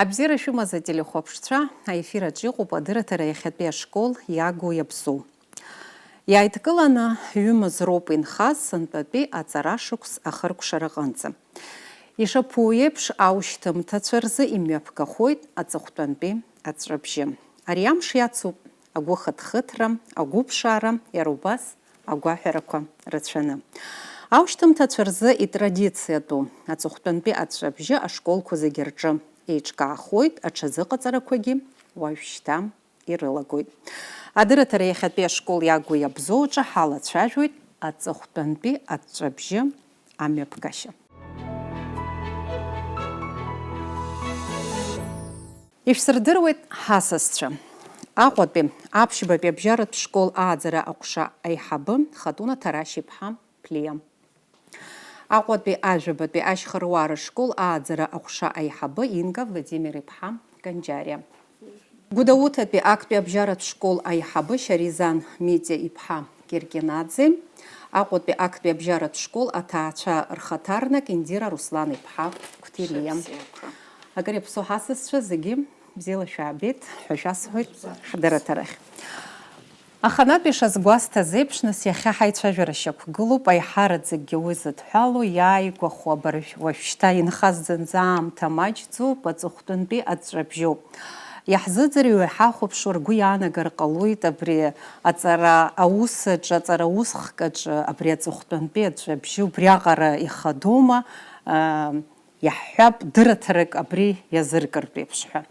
Абзира шәымаза телехәаԥшцәа, аефираҿ иҟоуп адырраҭара иахьатәи ашкол иагу иаԥсоу. Иааидкыланы ҩымыз роуп инхаз сынтәатәи аҵара шықәс ахыркәшара аҟынӡа. Ишаԥу еиԥш аушьҭымҭацәа рзы имҩаԥгахоит аҵыхәтәантәи аҵәҵәабжьы. Ари амш иацуп агәы хыҭхыҭра, агәыԥшаара, иара убас агәаҳәарақәа рацәаны. Аушьҭымҭацәа рзы итрадициатәу аҵыхәтәантәи аҵәҵәабжьы ашколқәа зегьы рҿы еиҿкаахоит, аҽазыҟаҵарақәагьы уажәшьҭа ирылагоит. Адырраҭара иахьатәи ашкол иагу иабзоу аҿы ҳалацәажәоит аҵыхәтәантәи аҵәҵәабжьы амҩаԥгашьа. Ишәсырдыруеит ҳасасцәа. Аҟәатәи аԥшьбатәи абжьаратә школ ааӡара аҟәша аиҳабы Хатуна Тарашь-иԥҳа Ԥлиа. Аҟәатәи ажәабатәи ашьхаруара школ ааӡара аҟәша аиҳабы Инга Владимир-иԥҳа Канџьариа. Гәдоуҭатәи актәи абжьаратә школ аиҳабы Шьаризан Митиа-иԥҳа Киркинаӡе. Аҟәатәи актәи абжьаратә школ аҭаацәа рхаҭарнак Индира Руслан-иԥҳа Қәҭилиа. Агара иаԥсоу ҳасасцәа зегьы бзиала шәаабеит ҳәа шәасҳәоит ҳдырраҭарахь. Аханатә ишазгәасҭаз еиԥш, нас иахьа ҳаицәажәара шьақәгылоуп, аиҳараӡакгьы уи зыдҳәалоу иааигәахо уажәшьҭа инхаз зынӡа аамҭа маҷӡоуп, аҵыхәтәантәи аҵәҵәабжьоуп. Иаҳзыӡырҩуа иҳахәаԥшуа ргәы иаанагар ҟалоит абри аҵара аусаҿы, аҵара усхкаҿы, абри аҵыхәтәантәи аҵәҵәабжьы убриаҟара ихадоума, иаҳҳәап дырраҭарак абри иазыркыртә еиԥш ҳәа.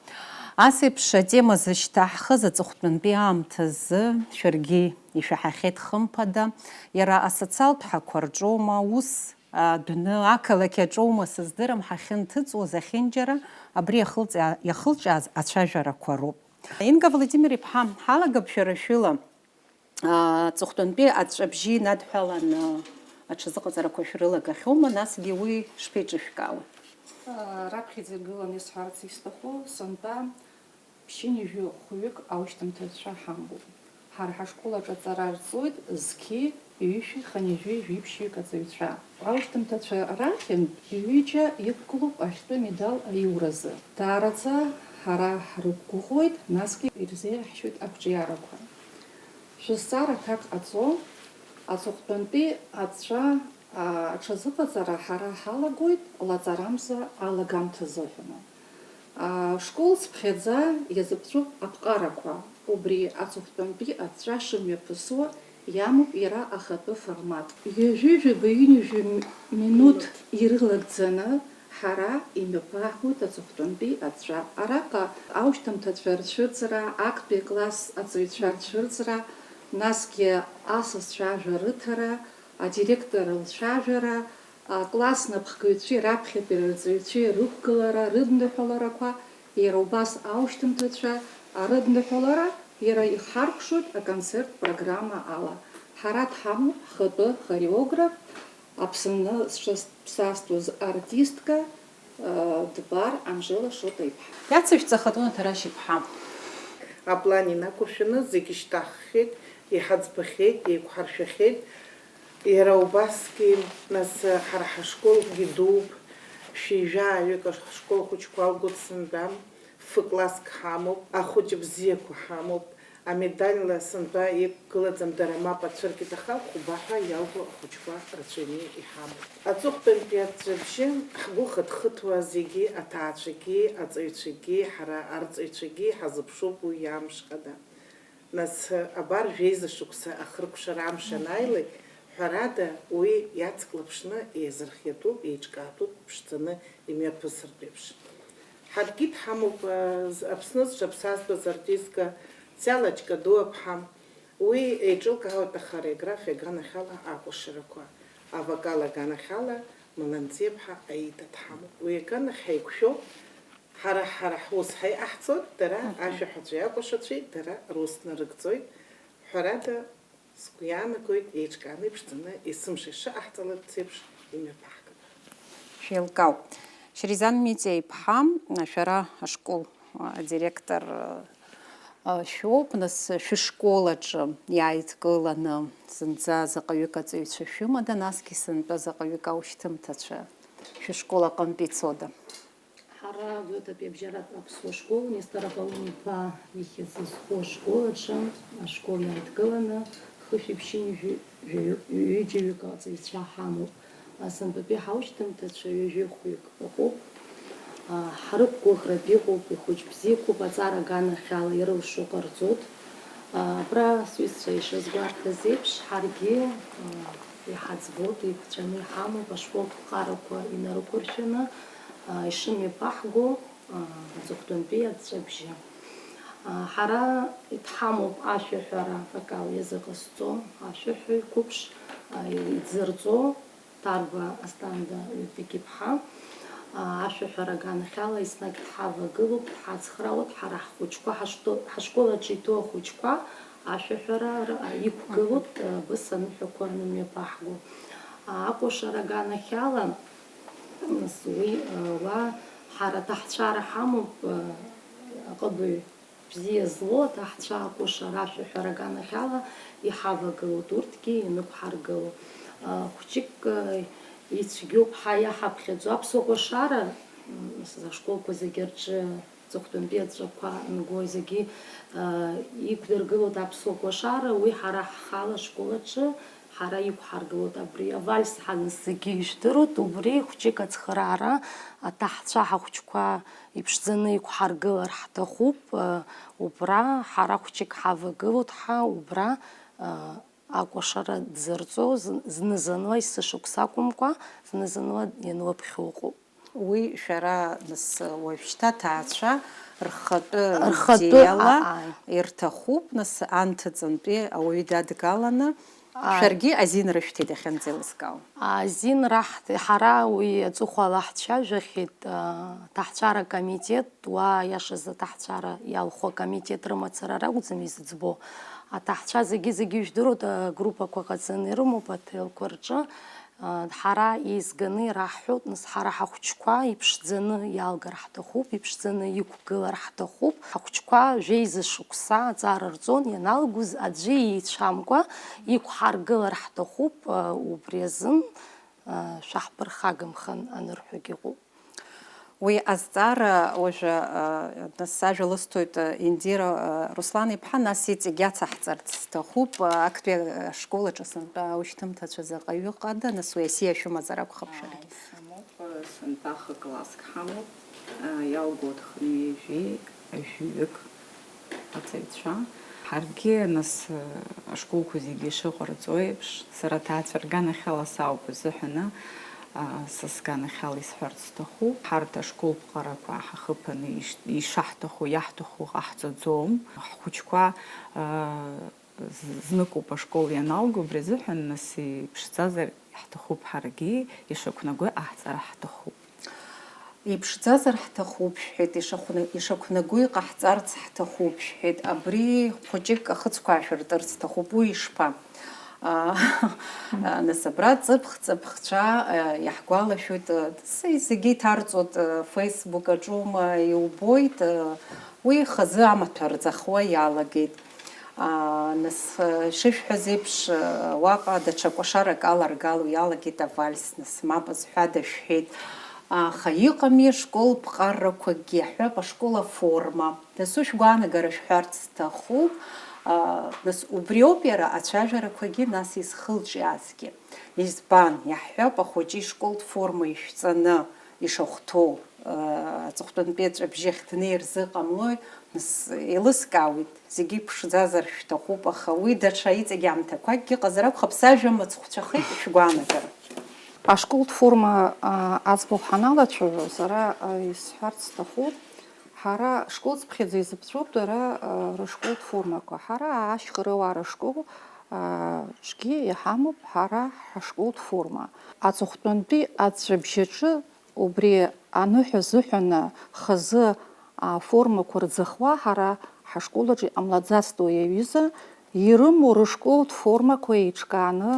Ас еиԥш атема зышьҭаҳхыз аҵыхәтәантәи аамҭазы шәаргьы ишәаҳахьеит хымԥада, иара асоциалтә ҳақәа рҿоума, ус адәны ақалақь аҿоума сыздырам, ҳахьынҭыҵуаз ахьынџьара абри иахылҿиааз ацәажәарақәа роуп. Инга Владимир-иԥҳа, ҳалагап шәара шәыла аҵыхәтәантәи аҵәҵәабжьы инадҳәаланы аҽазыҟаҵарақәа шәрылагахьоума, насгьы уи шԥеиҿышәкаауа? Раԥхьаӡа игылан исҳәарц исҭаху, сынтәа ԥшьынҩажәи хәҩык аушьҭымҭацәа ҳамбоуп. Ҳара ҳашкол аҿы аҵара рҵоит зқьи, ҩышәи, хынҩажәи, жәиԥшьҩык аҵаҩцәа. Аушьҭымҭацәа рахьынтә ҩыџьа иқәгылоуп ахьтәы медал аиуразы. Даараӡа ҳара ҳрықәгәыӷуеит, насгьы ирзеиӷьҳәашьоит ақәҿиарақәа. Шәызҵаара аҭак ҟаҵо, аҵыхәтәантәи аҵәҵәа аҽазыҟаҵара ҳара ҳалагоит лаҵарамза алагамҭазыҳәаны. Школ цԥхьаӡа иазыԥҵәоуп аԥҟарақәа. Убри аҵыхәтәантәи аҵәҵәа шымҩаԥысуа иамоуп иара ахатәы формат. Ҩажәи-ҩбаҩ-ҩажәи минуҭ ирылагӡаны ҳара имҩаԥааҳуеит аҵыхәтәантәи аҵәҵәа. Араҟа аушьҭымҭацәа рцәыӡра, актәи класс аҵаҩцәа рцәыӡра, насгьы асасцәа ажәа рыҭара, адиректор лцәажәара, акласс напхгаҩцәеи раԥхьатәи рҵаҩцәеи рықәгылара, рыдныҳәаларақәа, иара убас аушьҭымҭацәа арыдныҳәалара иара ихаркәшоит аконцерт программа ала. Ҳара дҳамоуп ҳхатәы хореограф, Аԥсны зҿазҵаз артистка Дбар Анжела Шота-иԥҳа. Иацышәҵа Хатуна Тарашь-иԥҳа. Аплан инақәыршәаны зегьы шьҭаҳххеит, иҳаӡбахьеит, еиқәҳаршәахьеит. Иара убасгьы нас ҳара ҳашколгьы дууп, шьыжьааҩык ашкол хәыҷқәа алгоит сынтәа, ф-класск ҳамоуп, ахәыҷ бзиақәа ҳамоуп, амедальла сынтәа иқәгылаӡам дара мап ацәыркит, аха хәбаҳәа иалго ахәыҷқәа рацәаҩны иҳамоуп. Аҵыхәтәантәи аҵәҵәабжьы ҳгәы хыҭхыҭуа зегьы аҭаацәагьы, аҵаҩцәагьы, ҳара арҵаҩцәагьы ҳазыԥшуп уи амшҟада. Нас абар жәеиза шықәса ахыркәшара амш анааилак, ҳәарада уи иацклаԥшны еизырхиатәуп, еиҿкаатәуп ԥшӡаны имҩаԥысыртә еиԥш. Ҳаргьы дҳамоуп Аԥсны зҿаԥсазтәыз артистка Циала Ҷкадуа-ԥҳа, уи еиҿылкаауеит ахореографиа аганахьала акәашарақәа, авокал аганахьала Маланӡиа-ԥҳа Аида дҳамоуп. Уи аганахь ҳаиқәшәоуп, ҳара ҳус ҳаиҟаҳҵоит, дара ашәаҳәаҵәеи акәашацәеи, дара рус нарыгӡоит. Ҳәарада сгәы иаанагоит еиҿкааны иԥшӡаны есымша ишаҟаҳҵаларц еиԥш имҩаԥаҳгап. Шәеилкаауп. Шьаризан Митиа-иԥҳа, шәара ашкол адиректор шәоуп, нас шәышкол аҿы иааидкыланы зынӡа заҟаҩык аҵаҩцәа шәымада, насгьы сынтәа заҟаҩык аушьҭымҭацәа шәышкол аҟынтә ицода? Хара Гёте Бжарат Апсо школу, Нестора Паунипа Вихизисхо школачем, школ Яйткалана, Хыфипщин Юдживикаца из Шахаму. Санбаби Хаучтам, Тача Южихуик Пахоп. Харыбку Храбиху, Пихучбзику, Базара Гана Хала Ирыл Шукарцот. Про Свисса и Шазгуарта Зепш, Харги, и Хацбот, и Пчани Хаму, Пашвот Хараква и Нарукуршина. Ишими пахго зохтунби ацебжи хара итхаму ашухара факал языкысто ашуху купш идзырцо тарба астанда википха ашухара ганхала иснак хава гылуп хацхраут хара хучква хашкола чито хучква ашухара икгылут бысан хукванми пахго акошара ганхала نسوي وحارة تحت شعر حمو قبل بزي زلو تحت شعر كوشة راشو حرقانا خالة يحافظ قلو تورتكي نبحر قلو خشيك يتشجو بحياة حبخيزو أبسو كوشارة за школку загерче зохтун бедзаква нгойзаги икдыргылот апсо кошара уи хара хала школаче хара икхаргылот абри вальс хансыги иштырут убри хучик ацхрара атахча хучква ипшзаны икхаргылар хатахуп убра хара хучик хавыгылот ха убра акошара дзырцо знызанва исшуксакумква знызанва енлопхиуку уи шара нас уажәшьҭа ҭаацәа рхатәы дела ирҭахуп нас анҭыҵынтәи ауаҩы дадгаланы шәаргьы азинра шәҭеит иахьынӡеилыскаау. Азинра ҳара уи аҵыхәала ҳцәажәахьеит таҳҵәара комитет уа иашаз атаҳҵәара иалху акомитет рымацара ракәӡам изыӡбо атаҳҵәа зегьы ижәдыруеит агруппақәа ҟаҵаны ирымоуп аҭелқәа рҿы ҳара еизганы ираҳҳәоит нас ҳара ҳахәҷқәа иԥшӡаны иалгар ҳҭахуп, иԥшӡаны иқәгылар ҳҭахуп. Ҳахәҷқәа жәеиза шықәса аҵара рҵон, ианалгоз аӡәы еицәамкәа иқәҳаргылар ҳҭахуп, убри азын шәаҳԥырхагамхан анырҳәогьы ыҟоуп. Уи азҵаара уажәы нас ажәа лысҭоит Индира Руслан-иԥҳа, нас иҵегь иацаҳҵарц сҭахуп актәи ашколаҿы сынтәа аушьҭымҭацәа заҟаҩы ыҟада, нас уи асиашәа мазар акәхап шәаргьы. Самоуп сынтәа класск ҳамоуп, иалгоит хынҩажәи ажәҩык ацаҩцәа. Ҳаргьы нас ашколқәа зегьы ишыҟарҵо еиԥш, сара ҭаацәа рганахьала сауп изыҳәаны са сганахьала исҳәарц сҭахуп. Ҳарҭ ашколԥҟарақәа ҳахыԥаны ишаҳҭаху, иаҳҭаху ҟаҳҵаӡом. Ҳхәыҷқәа зныкоуп ашкол ианалго, убри азыҳәан нас иԥшӡазар ҳҭахуп ҳаргьы, ишақәнаго аҳҵара ҳҭахуп. Иԥшӡазар ҳҭахуп шәҳәеит, ишақәнаго иҟаҳҵарц ҳҭахуп шәҳәеит, абри хәыҷык ахыцқәа аашәыртырц сҭахуп, уи ишԥа? Нас абра ҵыԥх-ҵыԥхцәа иаҳгәалашәоит, зегьы иҭарҵоит феисбук аҿума иубоит, уи хазы амаҭәа рӡахуа иалагеит. Нас ишышәҳәаз еиԥш уаҟа даҽа кәашарак аларгало иалагеит авальс, нас мап зҳәада шәҳәеит. Аха иҟами ашколԥҟарақәагьы, ҳҳәап ашкол аформа, дасу шәгәаанагара шәҳәарц сҭахуп. Нас убри ауп иара ацәажәарақәагьы нас изхылҿиаазгьы. Избан, иаҳҳәап ахәыҷы ишколтә форма ишәҵаны ишахәҭоу аҵыхәтәантәи аҵәабжьыхь днеир зыҟамлои, нас еилыскаауеит, зегьы ԥшӡазар шәҭахуп, аха уи даҽа иҵегь аамҭақәакгьы ыҟазар акәхап, сажәа мыцхәцәахеит шәгәаанагара. Ашколтә форма аӡбахә ҳаналацәажәо, сара исҳәарц сҭахуп, ҳара школҵԥхьаӡа изыԥҵәоуп дара рышколтә формақәа. Ҳара ашьхарыуаа рышкол ҿгьы иҳамоуп ҳара ҳашколтә форма. Аҵыхәтәантәи аҵәабжьаҿы убри аныҳәа азыҳәаны хазы аформақәа рӡахуа ҳара ҳашколаҿы иҟамлаӡацт уи аҩыза, ирымоу рышколтә формақәа еиҿкааны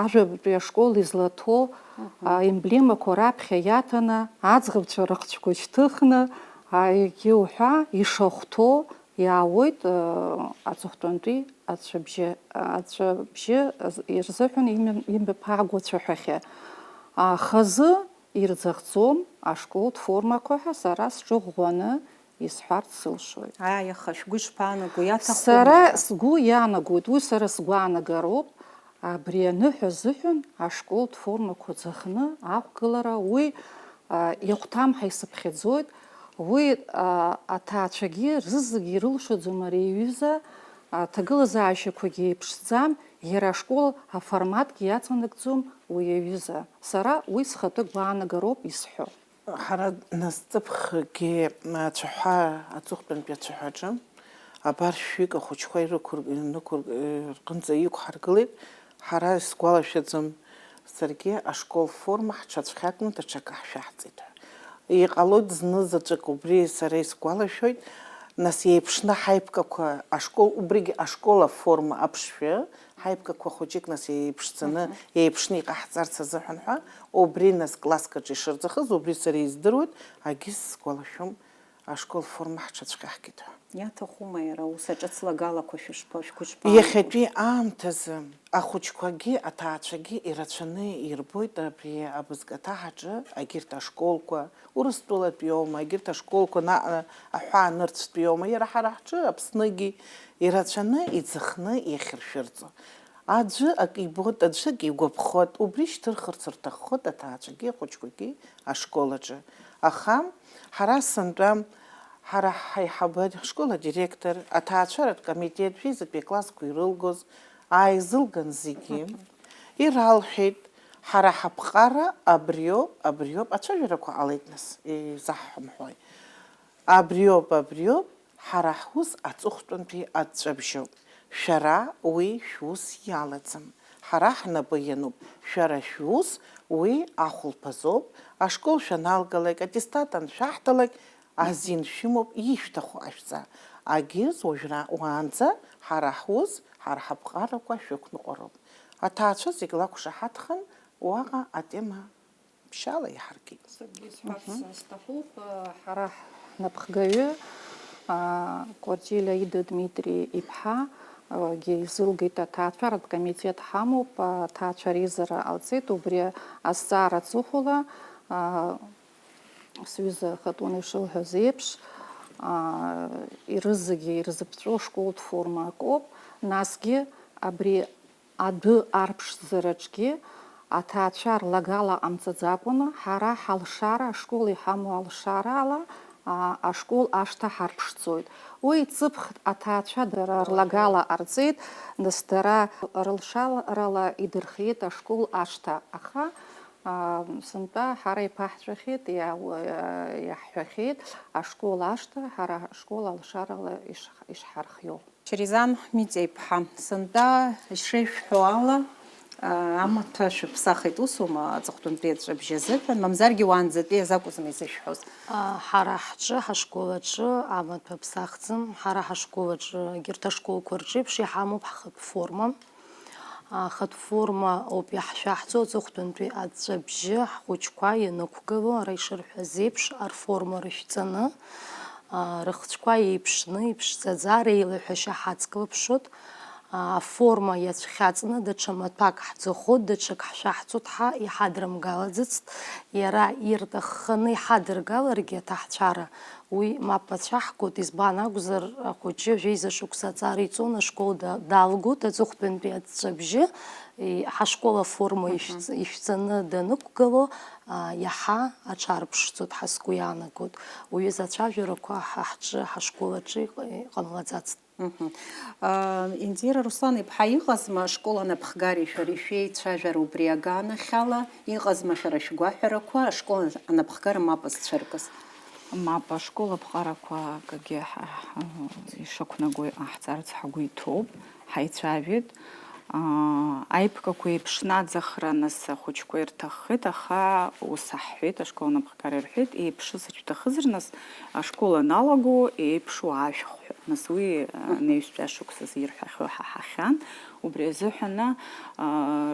ажәабатәи ашкол излаҭо аемблемақәа раԥхьа иаҭаны, аӡӷабцәа рыхцәқәа шьҭыхны, егьи уҳәа ишахәҭоу иаауеит аҵыхәтәантәи ацәабжьы ирзыҳәан имҩаԥаагоу ацәаҳәахьы. Хазы ирзахцом ашколт формақәа сара сҿы ӷәӷәаны исҳәарц сылшоит. Аиаха шәгәы ишԥаанаго, иаҭахума? Сара сгәы иаанагоит, уи сара сгәаанагароуп, абри аныҳәа азыҳәан ашколтә формақәа ӡахны ақәгылара, уи иахәҭамҳа исыԥхьаӡоит, уи аҭаацәагьы рызегьы ирылшаӡом ари аҩыза, аҭагылазаашьақәагьы еиԥшӡам, иара ашкол аформатгьы иаҵанакӡом уи аҩыза. Сара уи схатәы гәаанагароуп исҳәо. ҳара насыԥхгьы ацәаҳәа аҵыхәтәантәи ацәаҳәаҿы абар шәҩык ахәыҷқәа рҟынӡа иқәҳаргылеит. Ҳара исгәалашәаӡом саргьы ашкол форма ҳҽацәхьаакны даҽакы ҳшәаҳҵеит. Иҟалоит зны заҵәык убри сара исгәалашәоит, нас еиԥшны ҳаиԥкақәа ашкол, убригьы ашкол аформа аԥшшәы, ҳаиԥкақәа хәыҷык нас еиԥшӡаны, еиԥшны иҟаҳҵарц азыҳәан ҳәа, убри нас класск аҿы ишырӡахыз, убри сара издыруеит, агьы сгәалашәом ашкол форма ҳҽацәхьаҳкит ҳәа. Иаҭахума иара ус аҿыцлагалақәа шәгәы Иахьатәи аамҭазы ахәыҷқәагьы аҭаацәагьы ирацәаны ирбоит абри абызкаҭаҳаҿы егьырҭ ашколқәа, Урыстәылатәиоума, егьырҭ ашколқәа аҳәаанырцәтәиоума, иара ҳара ҳҿы Аԥснагьы ирацәаны иӡахны иахьыршәырҵо. Аӡәы ак ибоит, аӡәык игәаԥхоит, убри шьҭырхырц рҭаххоит аҭаацәагьы ахәыҷқәагьы ашкол аҿы. Аха ҳара сынтәа ҳара ҳаиҳабы ашкол адиректор, аҭаацәаратә комитет физикатәи классқәа ирылгоз ааизылган зегьы иралҳәеит, ҳара ҳаԥҟара абриоуп, ацәажәарақәа ҟалеит нас, изаҳҳәамҳәои. Абриоуп, ҳара ҳус аҵыхәтәантәи аҵәҵәабжьоуп. Шәара уи шәус иалаӡам. Ҳара ҳнапы иануп. Шәара шәус уи ахәылԥазоуп. Ашкол шәаналгалак, аттестат аншәаҳҭалак, азин шәымоуп, ишәҭаху ашәҵа. Агьыз уаанӡа ҳара ҳус, ҳара ҳаԥҟарақәа шәықәныҟәароуп. Аҭаацәа зегь лақәшаҳаҭхан, уаҟа атема ԥшьаала иаҳаркит. Сҭахуп, ҳара ҳнапхгаҩы Кәартиля Ида Дмитри иԥҳа изылгеит аҭаацәаратә комитет ҳамоуп, аҭаацәа реизара ҟалҵеит, убри азҵаара аҵыхәала сҩыза Хатун ишылҳәаз еиԥш, ирызегьы ирзыԥҵәо школтә формак ауп, насгьы абри адәы арԥшӡараҿгьы аҭаацәа рлагала ҟамҵаӡакәаны, ҳара ҳалшара, ашкол иҳамоу алшарала ашкол ашҭа ҳарԥшӡоит. Уи ҵыԥх аҭаацәа дара рлагала ҟарҵеит, нас дара рылшарала идырхиеит ашкол ашҭа. Аха сынтәа ҳара иԥаҳҵәахьеит, иаҳҳәахьеит ашкол ашҭа ҳара ашкол алшарала ишҳархиоу. Шеризан Митиа-иԥҳа, сынтәа ишеишәҳәо ала амаҭәа шәыԥсахит усума аҵыхәтәантәи аҵәҵәабжьы азыҳәан, мамзаргьы уаанӡатәи азакәызма изышәҳәоз? Ҳара ҳҿы, ҳашкол аҿы амаҭәа ԥсахӡам, ҳара ҳашкол аҿы егьырҭ ашколқәа рҿеиԥш иҳамоуп ҳхатә форма. Ахатә форма ауп иаҳшәаҳҵо аҵыхәтәантәи аҵәҵәабжьы ҳхәыҷқәа ианықәгыло, ара ишырҳәаз еиԥш, арформа рышәҵаны, рыхцәқәа еиԥшны, иԥшӡаӡа, реилаҳәашьа ҳацклаԥшот, аформа иацәхьаҵны даҽа маҭәак ҳӡахот, даҽак ҳшәаҳҵот ҳа иҳадрымгалаӡацт, иара ирҭахханы иҳадыргаларгьы аҭаҳцәара, уи мап ацәаҳкуеит, избан акәзар ахәыҷы жәеиза шықәса аҵара иҵон, ашкол далгоит, аҵыхәтәантәи аҵәҵәабжьы, ҳашкол аформа ишәҵаны данықәгыло, иаҳа аҽарԥшӡоит, ҳа сгәы иаанагоит. Уҩыза ацәажәарақәа ҳҿы, ҳашкол аҿы иҟамлаӡацт. Индира Руслан-иԥҳа, иҟазма ашкол анапхгари шәареи шәеицәажәара убри аганахьала, иҟазма шәара шәгәаҳәарақәа ашкол анапхгара мап зцәыркыз? Мап, ашкол аԥҟарақәа акагьы ишақәнаго ҟаҳҵарц ҳгәы иҭоуп, ҳаицәажәеит. Аиԥкақәа еиԥшны аӡахра нас ахәыҷқәа ирҭаххеит, аха ус аҳҳәеит, ашкол анапхгара ирҳәеит, еиԥшыз шәҭахызар, нас ашкол аналаго еиԥшу аашәхҳәа. Нас уи неҩстәи шықәсаз ирҳәахьоу ҳаҳахьан, убри азыҳәаны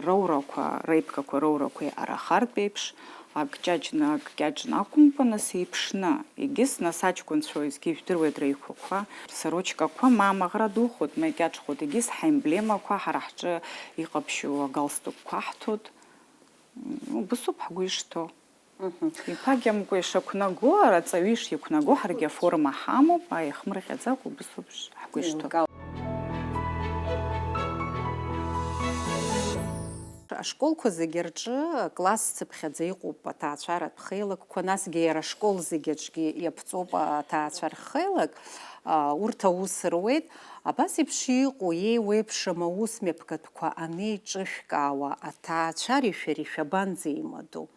роурақәа, реиԥкақәа роурақәа иҟарахартә еиԥш, акҷаҷны акәымкәа, нас еиԥшны, егьыс нас аҷкәынцәа уеизгьы ижәдыруеит реиқәақәа, сорочкақәа маамаӷра духоит, макьаҿхоит, егьыс ҳаемблемақәа, ҳара ҳҿы иҟаԥшьу агалстукқәа ҳҭоит. Убысоуп ҳгәы ишҭоу. Ипагьамкәа ишақәнаго, арҵаҩы ишиқәнаго ҳаргьы аформа ҳамоуп, аихмырҟьаӡакәа убысоуп ҳгәы ишҭоу. Ашколқәа зегьы рҿы класс цыԥхьаӡа иҟоуп аҭаацәаратә хеилагқәа, насгьы иара ашкол зегьы аҿгьы иаԥҵоуп аҭаацәа рхеилак, урҭ аус руеит. Абас еиԥш иҟоу еиуеиԥшым аусмҩаԥгатәқәа анеиҿышәкаауа аҭаацәареи шәареи шәабанӡеимадоу?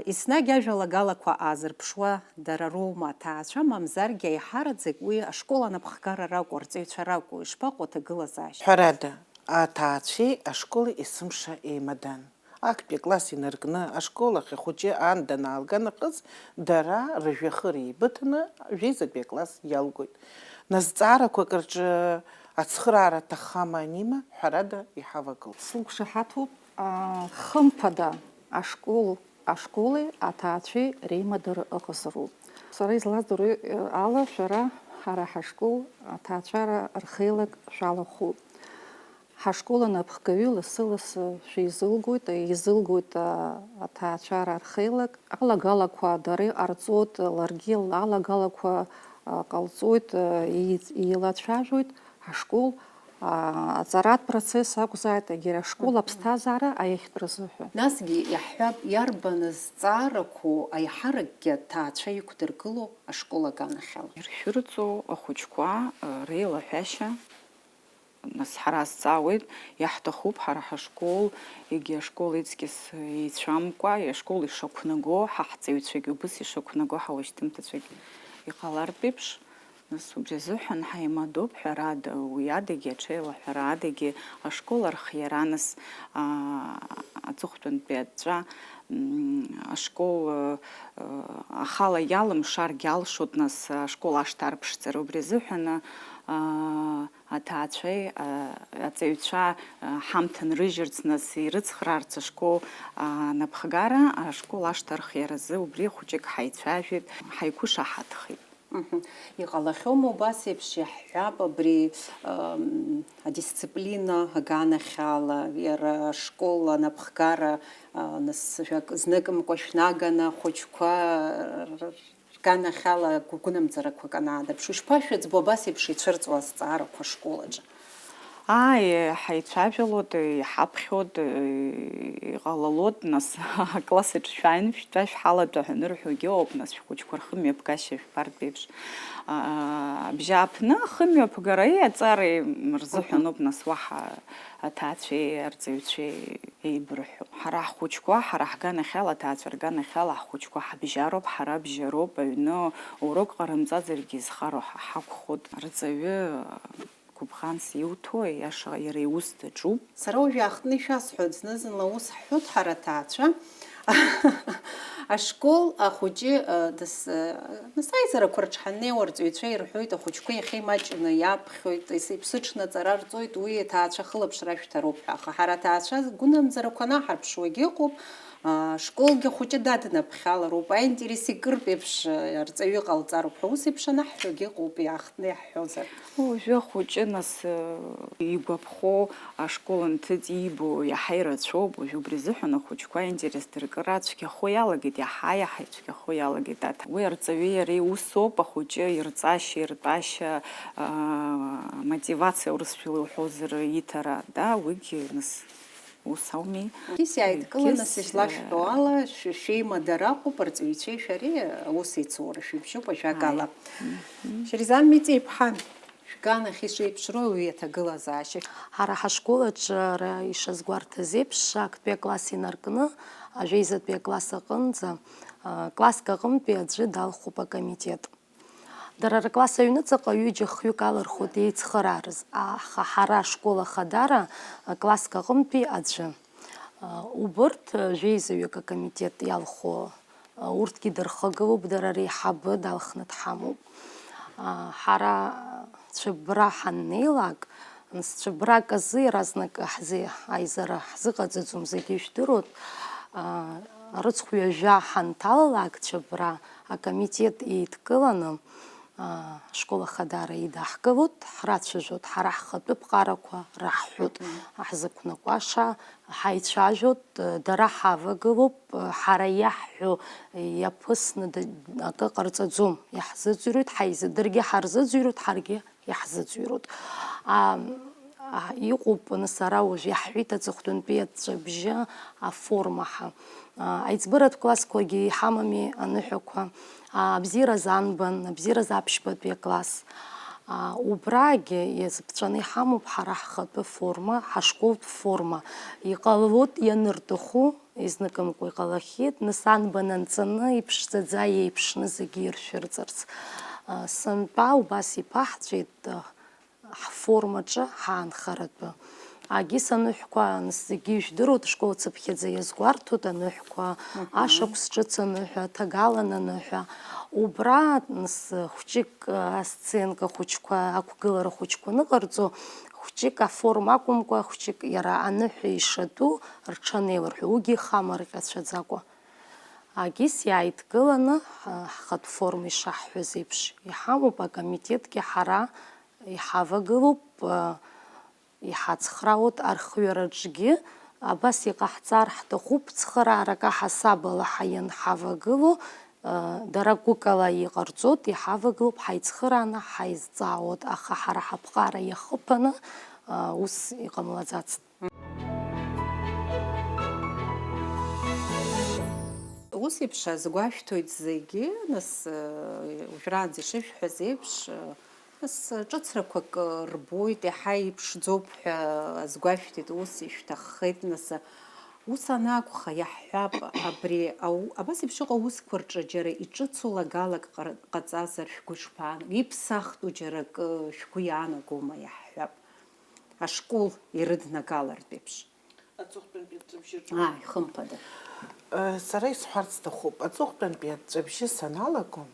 Еснагь ажәалагалақәа аазырԥшуа дара роума аҭаацәа, мамзаргьы аиҳараӡак уи ашкол анапхгара ракәу, арҵаҩцәа ракәу, ишԥаҟоу аҭагылазаашьа? Ҳәарада, аҭаацәеи ашколи есымша еимадан. Актәи акласс инаркны ашкол ахь ахәыҷы аан данаалга нахыс, дара рыжәҩахыр еибыҭаны жәеизатәи акласс иалгоит. Нас ҵаарақәак рҿы ацхыраара аҭаххама анима, ҳәарада иҳавагылт. Сылқәшаҳаҭуп хымԥада ашколи аҭаацәеи реимадара ыҟазароуп. Сара излаздыруа ала шәара ҳара ҳашкол аҭаацәара рхеилак шәалахәуп. Ҳашкол анапхгаҩы лассы-лассы шәизылгоит, изылгоит аҭаацәара рхеилак. Алагалақәа дара иҟарҵоит, ларгьы алагалақәа ҟалҵоит, еилацәажәоит. Ҳашкол аҵаратә процесс акәзааит, егьырҭ ашкол аԥсҭазаара аиахьтәра азыҳәан. Насгьы иаҳҳәап, иарбаныз ҵаарақәоу аиҳаракгьы аҭаацәа иқәдыргылоу ашкол аганахьала. Иршәырҵо ахәыҷқәа реилаҳәашьа, нас ҳара азҵаауеит, иаҳҭахуп ҳара ҳашкол, егьи ашкол иҵкьыс еицәамкәа, ашкол ишақәнаго, ҳаҳҵаҩцәагьы убыс ишақәнаго, ҳауашьҭымҭацәагьы иҟалартә еиԥш. Нас убри азыҳәан ҳаимадоуп ҳәарада, уи адагьы аҽеилаҳәара адагьы ашкол архиара, нас аҵыхәтәантәи аҵәа ашкол ахала иалымшаргьы алшоит, нас ашкол ашҭа арԥшӡара. Убри азыҳәан аҭаацәеи аҵаҩцәа ҳамҭа нрыжьырц, нас ирыцхраарц ашкол анапхгара, ашкол ашҭа архиаразы убри хәыҷык ҳаицәажәеит, ҳаиқәышаҳаҭхеит. Иҟалахьоума убас еиԥш иаҳҳәап абри адисциплина аганахьала, иара ашкол анапхгара зныкымкәа шәнаганы ахәыҷқәа рганахьала гәынамӡарақәак анаадаԥшу, ишԥашәыӡбо абас еиԥш ицәырҵуа азҵаарақәа ашкол аҿы? Ҳаицәажәалоит, иҳаԥхьоит, иҟалалоит, нас акласс аҿы шәааины шәҳалатәа ҳәа анырҳәогьы ыҟоуп, нас шәхәыҷқәа рхымҩаԥгашьа жәбартә еиԥш. Абжьааԥны ахымҩаԥгареи аҵареи рзыҳәаноуп, нас уаҳа аҭаацәеи арҵаҩцәеи еибырҳәо. Ҳара ҳхәыҷқәа, ҳара ҳганахьала, аҭаацәа рганахьала ҳхәыҷқәа ҳабжьароуп, ҳара бжьароуп, аҩны урок ҟарымҵаӡаргьы изхароу ҳақәхоит. Арҵаҩы гәыбӷанс иуҭо, иаша иара иус даҿуп. Сара уажә иаахтны ишәасҳәоит, зны-зынла ус ҳҳәоит ҳара аҭаацәа. Ашкол ахәыҷы нас аизарақәа рҿы ҳаннеиуа арҵаҩцәа ирҳәоит, ахәыҷқәа иахьимаҷны иаԥхьоит, иԥсыҽны аҵара рҵоит, уи аҭаацәа хылаԥшра шәҭароуп ҳәа. Аха ҳара аҭаацәа гәынамӡарақәа анаҳарԥшуагьы ыҟоуп, школгьы хәыҷы даднаԥхьалароуп, аинтерес икыртә еиԥш арҵаҩы ҟалҵароуп ҳәа ус еиԥш анаҳҳәогьы ыҟоуп, иаахтны иаҳҳәозар. Уажәы ахәыҷы, нас игәаԥхо ашкол анҭыҵ иибо иаҳа ирацәоуп, уажәы убри азыҳәан ахәыҷқәа аинтерес дыркыра цәгьахо иалагеит, иаҳа ицәгьахо иалагеит. Уи арҵаҩи иареи усоуп, ахәыҷы ирҵашьа, иртәашьа, мотивациа урысшәала иуҳәозар иҭара, уигьы нас ус ауми. Иааидкыланы ишлашәҳәо ала, шәеимадара аҟоуп арҵаҩцәеи шәареи аус еицура шәыбжьоуп ажәакала. Шьеризан Митиа-иԥҳа, шәганахь ишеиԥшроу уи аҭагылазаашьа. Ҳара ҳашкол аҿы ишазгәарҭаз еиԥш, актәи акласс инаркны, ажәеизатәи акласс аҟынӡа, класск аҟынтәи аӡәы далхуп акомитет. Дара ркласс аҩныҵаҟа ҩыџьа хҩык алырхуеит еицхыраарыз, аха ҳара ашкол ахадара класск аҟынтәи аӡәы. Убырҭ жәеизаҩык акомитет иалху, урҭгьы дырхагылоуп, дара реиҳабы далхны дҳамоуп. Ҳара цәыббра ҳаннеилак, цәыббрак азы иаразнак аизара ҳзыҟаҵаӡом, зегьы ижәдыруеит. Рыцхәҩажәа ҳанҭалалак цәыббра, акомитет еидкыланы, школа хадара идаҳкылот, ҳрацәажәот, ҳара ҳхатәы ԥҟарақәа раҳҳәот, ҳзықәнакәаша, ҳаицәажәот, дара ҳавагылоуп, ҳара иаҳҳәо иаԥысны акы ҟарҵаӡом, иаҳзыӡырҩуеит, даргьы ҳарзыӡырҩуеит, ҳаргьы иаҳзыӡырҩуеит. Иҟоуп сара уажә иаҳҳәеит аҵыхәтәантәи аҵәҵәабжьы аформаҳа. Аиҵбыратә классқәагьы иҳамами аныҳәақәа, абзиараз анбан, абзиараз аԥшьбатәи акласс. Убрагьы иазԥҵәаны иҳамоуп ҳара ҳхатәы форма, ҳашколтә форма. Иҟалалот ианырҭаху, изныкымкәа иҟалахьеит, нас анбан анҵаны иԥшӡаӡа иеиԥшны зегьы иршәырҵарц. Сантәа убас иԥаҳҵәеит ҳформаҿы ҳаанхаратәы. Агьыс аныҳәқәа зегьы ижәдыруеит, ашкол цыԥхьаӡа иазгәарҭоит аныҳәқәа, ашықәс ҿыц аныҳәа, ҭагалан аныҳәа. Убра хәҷык асценка хәыҷқәа, ақәгылара хәыҷқәа аныҟарҵо, хәҷык аформа акәымкәа, хәҷык иара аныҳәа ишатәу рҽанеилырҳәо, уигьы ихамарҟьацәаӡакәа. Агьыс иааидкыланы ҳхатә форма ишаҳҳәаз еиԥш иҳамоуп, акомитетгьы ҳара иҳавагылоуп, иҳацхраауеит архҩараҿгьы, абас иҟаҳҵар ҳҭахуп, цхыраарак аҳасабала ҳаианҳавагыло, дара гәыкала иҟарҵоит, иҳавагылоуп, ҳаицхырааны ҳаизҵаауеит, аха ҳара ҳаԥҟара иахыԥаны ус иҟамлаӡацт. Ус еиԥш азгәашәҭоит зегьы, нас уажәраанӡа ишышәҳәаз еиԥш, нас ҿыцрақәак рбоит, иаҳа иԥшӡоуп ҳәа азгәашәҭеит, ус ишәҭаххеит, нас ус анаакәха иаҳҳәап, абас еиԥш ыҟоу аусқәа рҿы џьара иҿыцу лагалак ҟаҵазар шәгәы ишԥаанаго, иԥсахтәу џьара акы шәгәы иаанагома иаҳҳәап, ашкол ирыднагалартә еиԥш. Аҵыхәтәантәи аҵәҵәабжьы. Хымԥада. Сара исҳәарц сҭахуп, аҵыхәтәантәи аҵәҵәабжьы саналаго,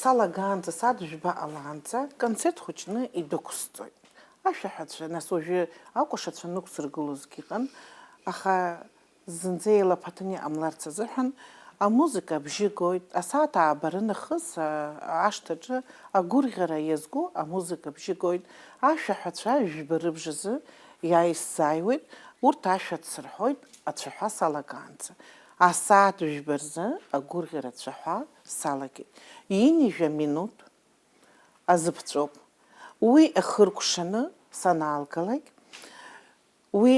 салагаанӡа, садыжәбаҟалаанӡа концерт хәыҷны идәықәсҵоит. Ашәаҳәацәа, нас уажәы акәашацәа нықәзыргылозгьы ыҟан, аха зынӡа еилаԥаҭаны иҟамларц азыҳәан амузыка абжьы гоит, асааҭ аабара нахыс ашҭаҿы агәырӷьара иазку амузыка абжьы гоит, ашәаҳәацәа ажәба рыбжазы иааисзааиуеит, урҭ ашәа дсырҳәоит ацәаҳәа салагаанӡа. Асааҭ жәба рзы агәырӷьара ацәаҳәа салагеит. Инижә минут азыԥҵәоуп. Уи ахыркәшаны санаалгалак, уи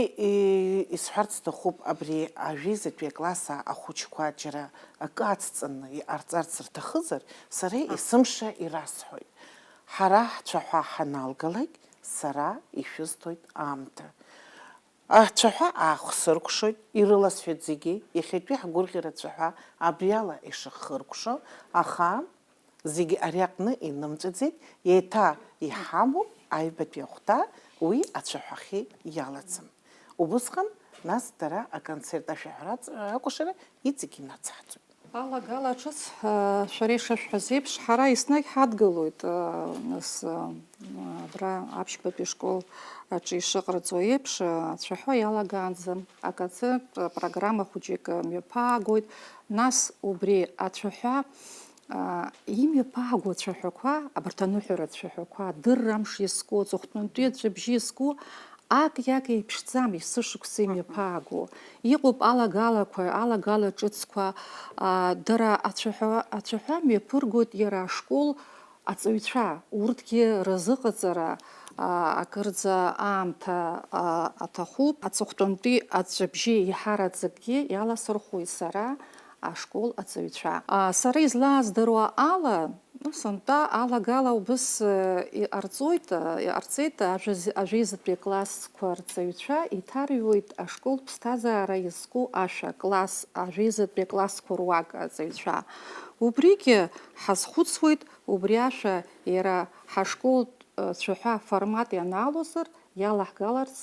исҳәарц сҭахуп, абри ажәеизатәи акласс ахәыҷқәа џьара акы ацҵаны иҟарҵарц рҭахызар, сара есымша ирасҳәоит. Ҳара ҳцәаҳәа ҳаналгалак, сара ишәысҭоит аамҭа. Ацәаҳәа аахәсыркәшоит, ирыласҳәеит зегьы, иахьатәи ҳгәырӷьара ацәаҳәа абриала ишахыркәшо, аха зегьы ари аҟны инымҵәаӡеит, еиҭа иҳамоуп аҩбатәи ахәҭа, уи ацәаҳәахьы иалаӡам. Убысҟан, нас дара аконцерт ашәаҳәара акәашара иҵегь инацҳҵоит. Алагала ҿыц шәара ишышәҳәаз еиԥш, ҳара еснагь ҳадгылоит, нас абра аԥшьбатәи школ аҿы ишыҟарҵо еиԥш, ацәаҳәа иалагаанӡа аконцерт программа хәыҷык мҩаԥаагоит, нас убри ацәаҳәа имҩаԥааго ацәаҳәақәа, абарҭ аныҳәара ацәаҳәақәа, адырра амш иазку, аҵыхәтәантәи аҵәҵәабжьы иазку, ак еиԥшӡам, есышықәса имҩаԥааго. Иҟоуп алагалақәа, алагала ҿыцқәа, дара ацәаҳәа мҩаԥыргоит иара ашкол аҵаҩцәа, урҭгьы разыҟаҵара акырӡа аамҭа аҭахуп, аҵыхәтәантәи аҵәҵәабжьы иҳараӡакгьы иаласырхәуеит сара ашкол аҵаҩцәа. Сара излааздыруа ала, сантәа алагала убыс иҟарҵеит ажәеизатәи аклассқәа рҵаҩцәа, иҭарҩуеит ашкол ԥсҭазаара иазку ашәа, ажәеизатәи аклассқәа руак аҵаҩцәа. Убригьы ҳазхәыцуеит, убри ашәа иара ҳашкол цәаҳәа формат ианаалозар, иалаҳгаларц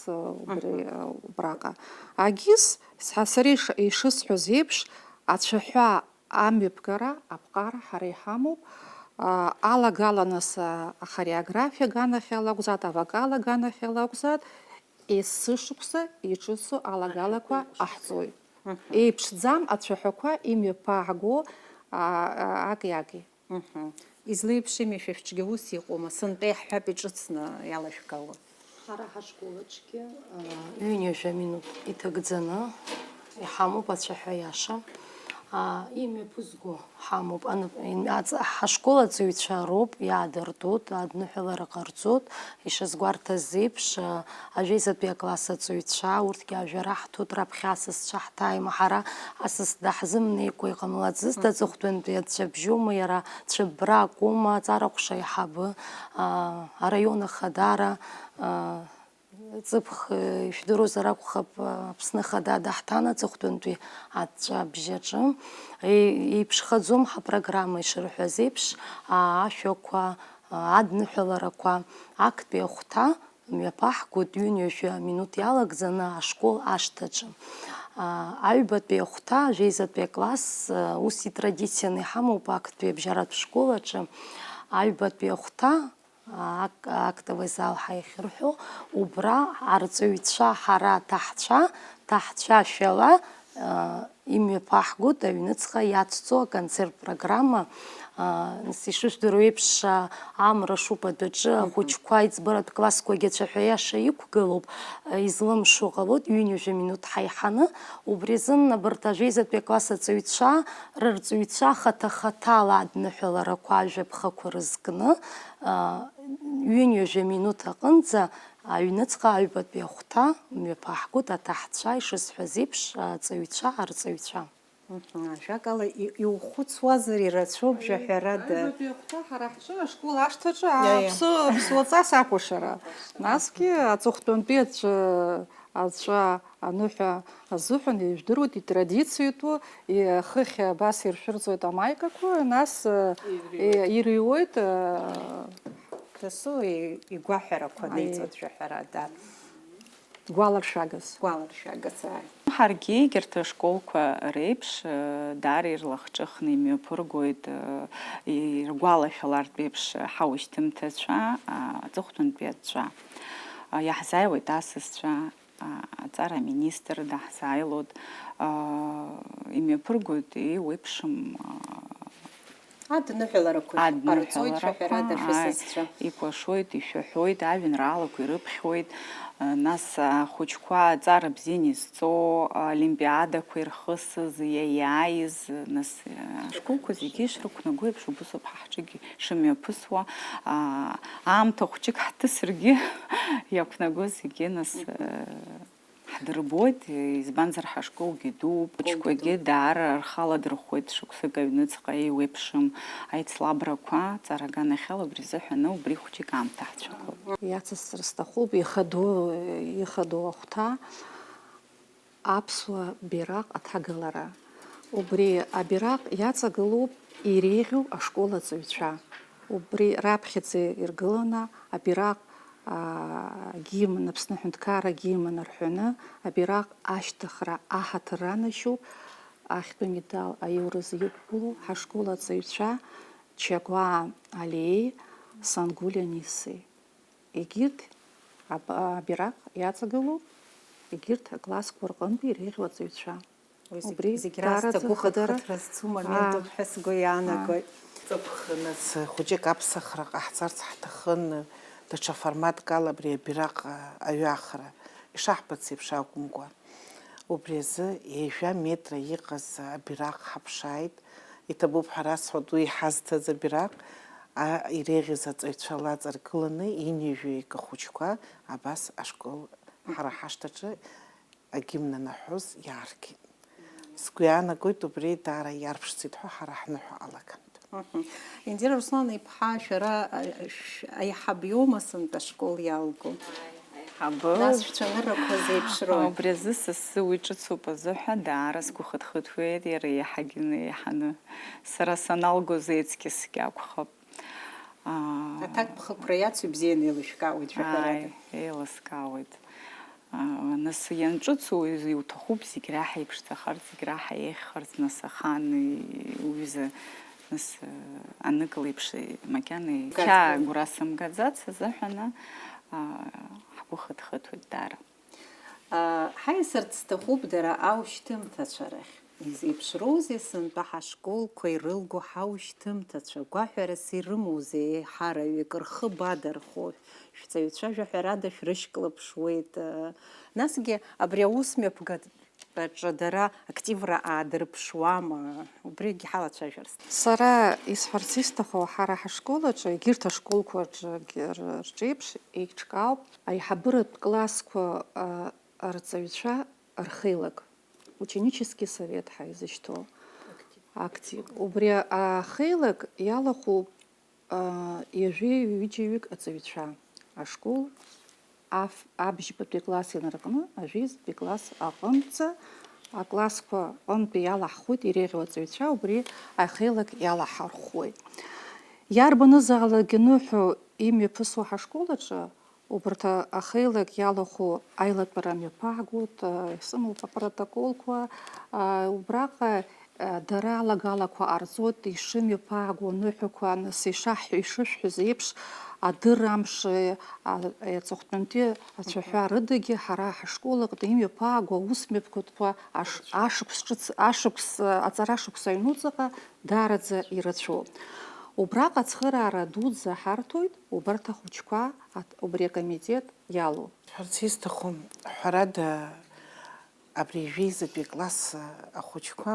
убраҟа. Агьыс, сара ишысҳәоз еиԥш, ацәаҳәа амҩаԥгара, аԥҟара ҳара иҳамоуп, алагала нас ахореографиа аганахь иалакәзаат, авокал аганахь иалакәзаат, есышықәса иҿыцу алагалақәа ҟаҳҵоит. Еиԥшӡам ацәаҳәақәа имҩаԥааго аки-аки. излеиԥшыми шәышәҿгьы ус иҟоума, сынтәа иаҳҳәап иҿыцны иалашәгало. Ҳара ҳашколаҿгьы ҩынҩажәа минуҭ иҭагӡаны иҳамоуп ацәаҳәа иаша. Имҩаԥызго ҳамоуп. Ҳашкол аҵаҩцәа роуп иаадыртәоит, адныҳәалара ҟарҵоит. Ишазгәарҭаз еиԥш, ажәеизатәи акласс аҵаҩцәа, урҭгьы ажәа раҳҭоит, раԥхьа асасцәа ҳҭааим, ҳара асас даҳзымнеикәа иҟамлаӡазт, аҵыхәтәантәи дцәабжьоума, иара цәыббра акәума, аҵараҟәша аиҳабы, араион ахадара, ҵыԥх ишәдыруазар акәхап, Аԥсны Ахада даҳҭан аҵыхәтәантәи аҵәабжьаҿы. Еиԥшхаӡом ҳапрограмма ишырҳәаз еиԥш, ашәақәа, адныҳәаларақәа, актәи ахәҭа мҩаԥаҳгоит ҩынҩажәа минуҭ иалагӡаны ашкол ашҭаҿы. Аҩбатәи ахәҭа, ажәеизатәи акласс, ус итрадицианы иҳамоуп актәи абжьаратә школаҿы, аҩбатәи ахәҭа, актовый зал ҳаихьырҳәо, убра арҵаҩцәа ҳара таҳцәашәала имҩаԥаҳгоит аҩныҵҟа иацҵо аконцерт программа. Ишышәдыру еиԥш, амра шуп адәаҿы, ахәыҷқәа аиҵбыратә классқәагьы ацәаҳәа иаша иқәгылоуп, излымшо ҟалоит ҩынҩажәа минуҭ ҳаиҳаны. Убри азын абарҭ ажәеизатәи акласс аҵаҩцәа, рырҵаҩцәа хаҭа-хаҭала адныҳәаларақәа, ажәаԥхақәа рызкны, ҩынҩажәа минуҭ аҟынӡа аҩныҵҟа аҩбатәи ахәҭа мҩаԥаҳгоит аҭаҳцәа, ишысҳәаз еиԥш, аҵаҩцәа, арҵаҩцәа. Ажәакала иухәыцуазар ирацәоуп жәаҳәарада. Ҳара ҳҿы ашкол ашҭаҿы ԥсуаҵас акәушара. Насгьы аҵыхәтәантәи аҵәа аныҳәа азыҳәан ижәдыруеит итрадициатәу, хыхь абас иршәырҵоит амаикақәа, нас ириуеит Дасу игәаҳәарақәа неиҵоит жәаҳәарада. гәаларшәагас. Гәаларшәагас. ҳаргьы егьырҭ ашколқәа реиԥш даара ирлахҿыхны имҩаԥыргоит, иргәалашәалартә еиԥш ҳаушьҭымҭацәа, аҵыхәтәантәи аҵәа. Иаҳзааиуеит асасцәа, аҵара аминистр даҳзааилоит, имҩаԥыргоит еиуеиԥшым Адныҳәаларақәа ҟарҵоит жәаҳәарада шәысасцәа. икәашоит, ишәаҳәоит, ажәеинраалақәа ирыԥхьоит, нас ахәыҷқәа аҵара бзианы изҵо, олимпиадақәа ирхысыз, иаиааиз, нас ашколқәа зегьы ишрықәнаго еиԥш убысоуп ҳаҳҿыгьы шымҩаԥысуа, аамҭа хәҷык ҳҭысыргьы иақәнаго зегьы нас ҳдырбоит, избанзар ҳашколгьы дууп, хәыҷқәагьы даара рхаладырхәуеит шықәсык аҩныҵҟа еиуеиԥшым аицлабрақәа ҵараганахьала убри азыҳәаны убри хәҷык аамҭа ҳцәақәоуп. Иацысҵар сҭахуп ихадоу ахәҭа аԥсуа бираҟ аҭагылара. Убри абираҟ иаҵагылоуп иреиӷьу ашкол аҵаҩцәа. Убри раԥхьаӡа иргыланы абираҟ гимн, Аԥсны Аҳәынҭқарра гимн рҳәаны, абираҟ ашьҭыхра, аҳаҭыр ранашьоуп, ахьтәы медал аиуразы иқәгылоу ҳашкол аҵаҩцәа Чагәаа Алиеи, Сангәылиа Ниси. Егьырҭ абираҟ иаҵагылоуп, егьырҭ аклассқәа рҟынтәи иреиӷьу аҵаҩцәа. Убри зегь раасҭагәыхыҭра зцу моментуп ҳәа сгәы иаанагоит. Ҵыԥхныз хәыҷык аԥсахра ҟаҳҵарц ҳҭахын, даҽа форматк ала абри абираҟ аҩахра ишаҳбац еиԥш акәымкәа. Убри азы еижәа метра иҟаз абираҟ ҳаԥшааит, иҭабуп ҳара сҳәоит уи иҳазҭаз абираҟ иреиӷьыз аҵаҩцәа лаҵаргыланы иниажәу икахәыҷқәа абас ашкол ҳара ҳашҭаҿы агимн анаҳәоз иааргеит. Сгәы иаанагоит убри даара иарԥшӡеит ҳәа ҳара ҳныҳәа алаган. Индира Руслан-иԥҳа, шәара аиҳаб иоума сынтәа ашкол иалго? Нас шәцәаныррақәа зеиԥшроуи? Убри азы сасы уи ҿыцуп азыҳәа даара сгәы хыҭхыҭуеит, иара иаҳагьы иаҳаны сара саналгоз еиҵкьысгьы акәхап. Аҭакԥхықәра иацу бзианы еилышәкаауеит жәаҳәарада. Еилыскаауеит. Нас ианҿыцу иуҭахуп зегь раҳа еиԥшӡахарц, зегь раҳа еиӷьхарц, нас ахан уҩыза нас аныкла еиԥш макьана гәра сымгаӡац азыҳәаны ҳгәы хыҭхыҭуеит даара. Ҳаиасырц сҭахуп дара аушьҭымҭацәа рахь. Изеиԥшроузеи сынтәа ҳашколқәа ирылго ҳаушьҭымҭацәа, гәаҳәарас ирымоузеи ҳараҩык рхы бадархо, шәҵаҩцәа жәаҳәарада шәрышьклаԥшуеит. Насгьы абри аусмҩаԥгаҿы дара активра аадырԥшуама, убригьы ҳалацәажәарц. Сара исҳәарц исҭаху ҳара ҳашколаҿы, егьырҭ ашколқәаҿгьы рҿеиԥш еиҿкаауп аиҳабыратә классқәа рҵаҩцәа рхеилак. Ученический совет ҳаизышьҭоу актив. Убри ахеилак иалахәуп ҩажәи ҩыџьаҩык аҵаҩцәа. Ашкол абжьбатәи класс инаркны ажәизтәи класс аҟынӡа аклассқәа ҟынтәи иалаҳхуеит иреиӷьу аҵаҩцәа, убри ахеилак иалаҳархәуеит. Иарбанызаалакгьы ныҳәо имҩаԥысуа ҳашколаҿы убарҭ ахеилак иалахәу аилатәара мҩаԥаагоит, исымоуп апротоколқәа, убраҟа дара алагалақәа ҟарҵоит, ишымҩаԥааго аныҳәақәа, нас ишышәҳәоз еиԥш адырра амш аҵыхәтәантәи ацәаҳәа рыдагьы ҳара ҳашкол аҟны имҩаԥааго аусмҩаԥгатәқәа аҵара шықәса аҩнуҵаҟа даараӡа ирацәоуп. Убраҟа ацхыраара дуӡӡа ҳарҭоит убарҭ ахәыҷқәа убри акомитет иалоу. Ҳәарц исҭаху ҳәарада абри жәеизатәи класс ахәыҷқәа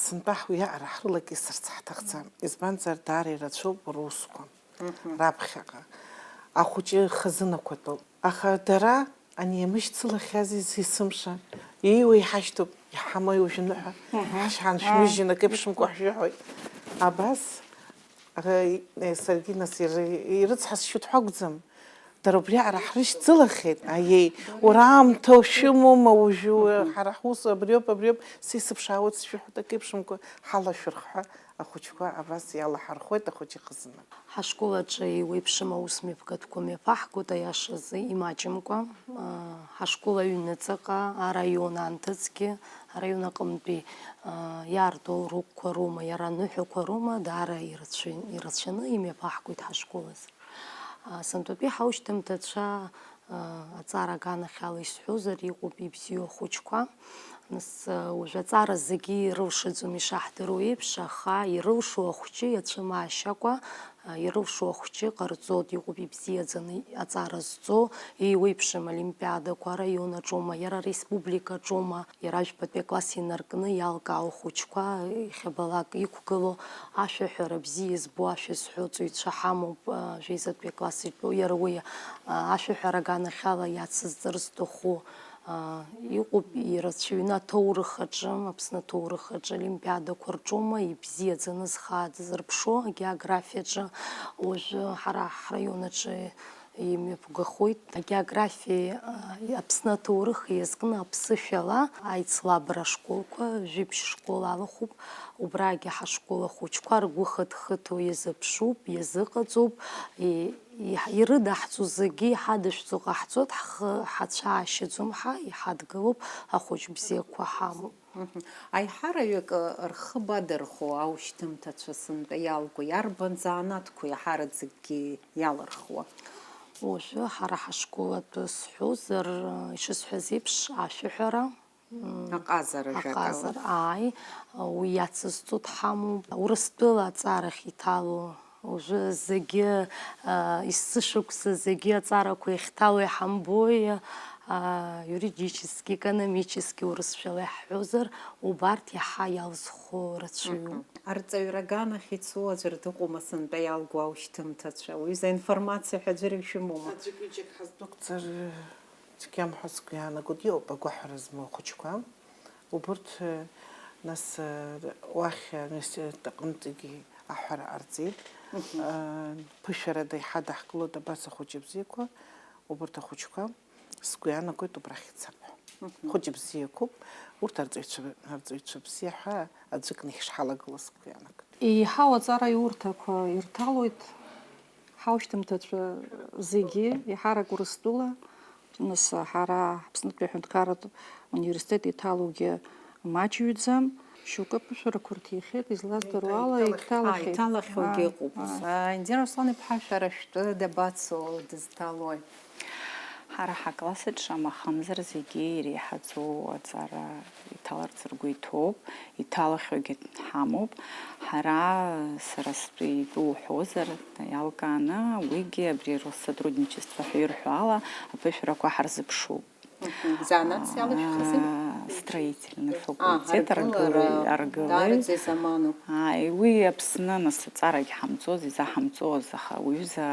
сынтәа ҳуиаҟара ҳрылакьысырц ҳҭахӡам. Избанзар даара ирацәоуп русқәа раԥхьаҟа. Ахәыҷы хазынақәатәоуп. Аха дара ани иамышьцылахьазиз есымша ииуа иҳашьҭоуп, иҳамои уажәныҳәа ҳаншәмыжьын акеиԥшымкәа ҳжәыҳәоит. Абас саргьы нас ирыцҳасшьоит ҳәа акәӡам. Дара убриаҟара ҳрышьцылахьеит. Аиеи, уара аамҭа ушәымоума уажәы ҳара ҳус абриоуп са исыԥшаауеит сшәыҳәоит акеиԥшымкәа ҳалашәырх ҳәа ахәыҷқәа абас иалаҳархәоит ахәыҷ ихазынак. Ҳашколаҿы еиуеиԥшым аусмҩаԥгатәқәа мҩаԥаҳгоит аиашазы имаҷымкәа. Ҳашкол аҩныҵаҟа араион анҭыҵгьы, араион аҟынтәи иаарту руқәқәа роума, иара аныҳәақәа роума, даара ирацәаны имҩаԥаҳгоит ҳашкол азы. Сынтәатәи ҳаушьҭымҭацәа аҵара аганахьала исҳәозар, иҟоуп ибзиоу ахәыҷқәа. Нас уажәы аҵара зегьы ирылшаӡом ишаҳдыруа еиԥш, аха ирылшо ахәҷы иацәымаашьакәа, ирылшо ахәҷы ҟарҵоит, иҟоуп ибзиаӡаны аҵара зҵо, еиуеиԥшым олимпиадақәа араион аҿоума, иара ареспублика аҿоума, иара ажәбатәи акласс инаркны иалкаау ахәыҷқәа иахьабалак иқәгыло, ашәаҳәара бзиа збо ашәа зҳәо ҵаҩцәа ҳамоуп, жәеизатәи акласс итәоу, иара уи ашәаҳәара аганахьала иацызҵар зҭаху иҟоуп ирацәаҩны аҭоурых аҿы, Аԥсны аҭоурых аҿы олимпиадақәа рҿоума, ибзиаӡаны зхааӡазырԥшо агеографиаҿы, уажәы ҳара ҳраион аҿы имҩаԥгахоит агеографиа Аԥсны аҭоурых иазкны аԥсышәала аицлабра ашколқәа, жәибжь школ алахәуп, убрагьы ҳашкол ахәыҷқәа ргәы хыҭ-хыҭуа иазыԥшуп, иазыҟаҵоуп, ирыдаҳҵо зегьы иҳадышәҵо ҟаҳҵоит, ҳхы ҳацәаашьаӡом, иҳадгылоуп, ахәыҷ бзиақәа ҳамоуп. Аиҳараҩык рхы бадырхо аушьҭымҭацәа сынтәа иалго, иарбан заанаҭқәа иаҳараӡакгьы иалырхуа? Уажәы ҳара ҳашкол атәы сҳәозар, ишысҳәаз еиԥш ашәаҳәара, Аҟазара аҟазара, уи иацызҵо дҳамоуп, Урыстәыла аҵарахь иҭало, уажәы зегьы есышықәса зегьы аҵарақәа иахьҭало иҳамбои, юридически, экономически урысшәала иаҳҳәозар, убарҭ иаҳа иалзхо рацәаҩуп. Арҵаҩра аганахь ицо аӡәыр дыҟоума сынтәа иалго аушьҭымҭацәа? Уи за информациа ҳәа аӡәыр ишәымоума? Аӡәк-ҩыџьак ҳаздәықәҵыр цәгьамҳәа сгәы иаанагоит, иоуп агәаҳәара змоу ахәыҷқәа. Убырҭ нас уахь ауниверситет аҟынтәигьы аҳәара ҟарҵеит. Ԥышәарада иҳадаҳкылоит абас ахәыҷы бзиақәа, убырҭ ахәыҷқәа сгәы иаанагоит убрахь ицап ҳәа. Хәыҷ бзиақәоуп, урҭ арҵаҩцәа бзиа ҳәа аӡәк ишҳалагыло сгәы иаанагоит. Еиҳау аҵара иурҭақәа ирҭалоит ҳаушьҭымҭацәа зегьы, еиҳарак Урыстәыла, нас ҳара Аԥснытәи аҳәынҭқарратә университет иҭалоугьы маҷҩӡам, шьоукы аԥышәарақәа рҭихьеит, излаздыруа ала иҭалахьеит. Иҭалахьоугьы ыҟоуп. Индира Руслан-иԥҳа шәара шәтәы дабацо, дызҭалои? ҳара ҳаклассаҿы амахамзар зегьы иреиҳаӡоу аҵара иҭаларц ргәы иҭоуп, иҭалахьоугьы ҳамоуп. Ҳара сара итәуҳәозар иалкааны уигьы абри Россотрудничество ҳәа ирҳәо ала аԥышәарақәа ҳарзыԥшуп. Занааҭс иалашәхызи? Строительный факультет аргылаҩ. Уи Аԥсны нас аҵарагьы ҳамҵоз, изаҳамҵоз, аха уҩыза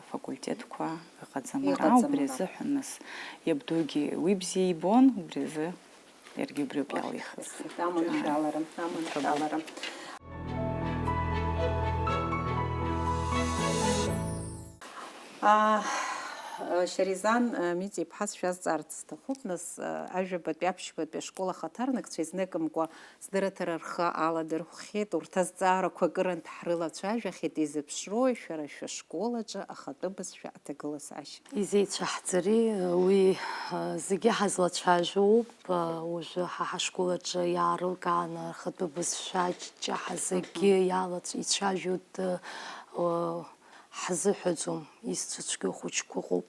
факультеткәа ыҟаӡам ара, убри азыҳәан нас иабдугьы уи бзиа ибон, убри азы иаргьы убриоуп иалихыз. Аманшәаларым. Шьаризан Митиа-иԥҳа сшәазҵаарц сҭахуп, нас ажәабатәи аԥшьбатәи ашкол ахаҭарнакцәа изныкымкәа здырраҭара рхы аладырхәхьеит, урҭ азҵаарақәа акырынтә ҳрылацәажәахьеит, изыԥшрои шәара шәашкол аҿы ахатәы бызшәа аҭагылазаашьа? Изеицәаҳҵари, уи зегьы ҳазлацәажәоуп, уажәы ҳашкол аҿы иаарылкааны ахатәы бызшәа ҷҷаҳа зегьы ицәажәоит, ҳзыҳәаӡом, изцәыцәгьоу хәыҷқәа ыҟоуп.